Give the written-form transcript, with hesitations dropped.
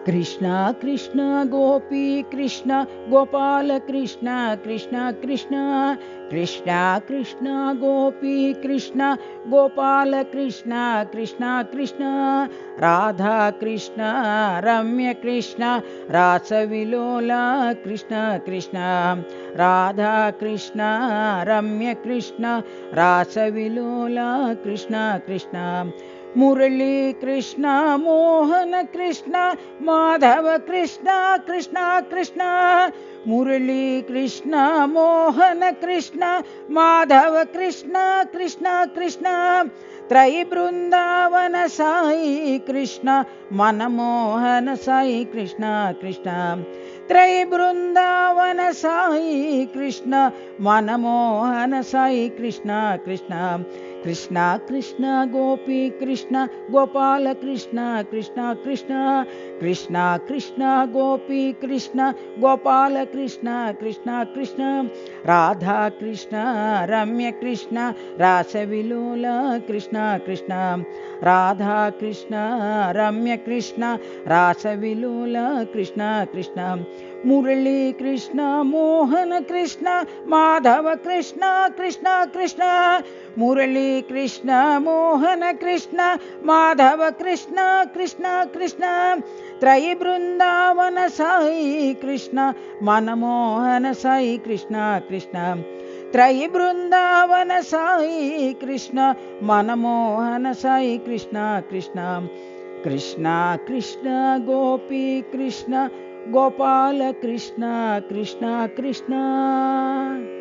कृष्ण कृष्ण गोपी कृष्ण गोपाल कृष्ण कृष्ण कृष्ण कृष्ण कृष्ण गोपी कृष्ण गोपाल कृष्ण कृष्ण कृष्ण राधा कृष्ण रम्य कृष्ण रासविलोला कृष्ण कृष्ण राधा कृष्ण रम्य कृष्ण रासविलोला कृष्ण कृष्ण मुरली कृष्ण मोहन कृष्ण माधव कृष्ण कृष्ण कृष्ण मुरली कृष्ण मोहन कृष्ण माधव कृष्ण कृष्ण कृष्ण त्रयी बृंदावन साई कृष्ण मनमोहन साई कृष्ण कृष्ण त्रयी बृंदावन साई कृष्ण मनमोहन साई कृष्ण कृष्ण कृष्ण कृष्ण गोपी कृष्ण गोपाल कृष्ण कृष्ण कृष्ण कृष्ण कृष्ण गोपी कृष्ण गोपाल कृष्ण कृष्ण कृष्ण राधा कृष्ण रम्य कृष्ण रासविलोल कृष्ण कृष्ण राधा कृष्ण रम्य कृष्ण रासविलोल कृष्ण कृष्ण मुरली कृष्ण मोहन कृष्ण माधव कृष्ण कृष्ण कृष्ण मुरली कृष्ण मोहन कृष्ण माधव कृष्ण कृष्ण कृष्ण त्रयी बृंदावन साई कृष्ण मनमोहन साई कृष्ण कृष्ण त्रयी बृंदावन साई कृष्ण मनमोहन साई कृष्ण कृष्ण कृष्ण कृष्ण गोपी कृष्ण गोपाल कृष्ण कृष्ण कृष्ण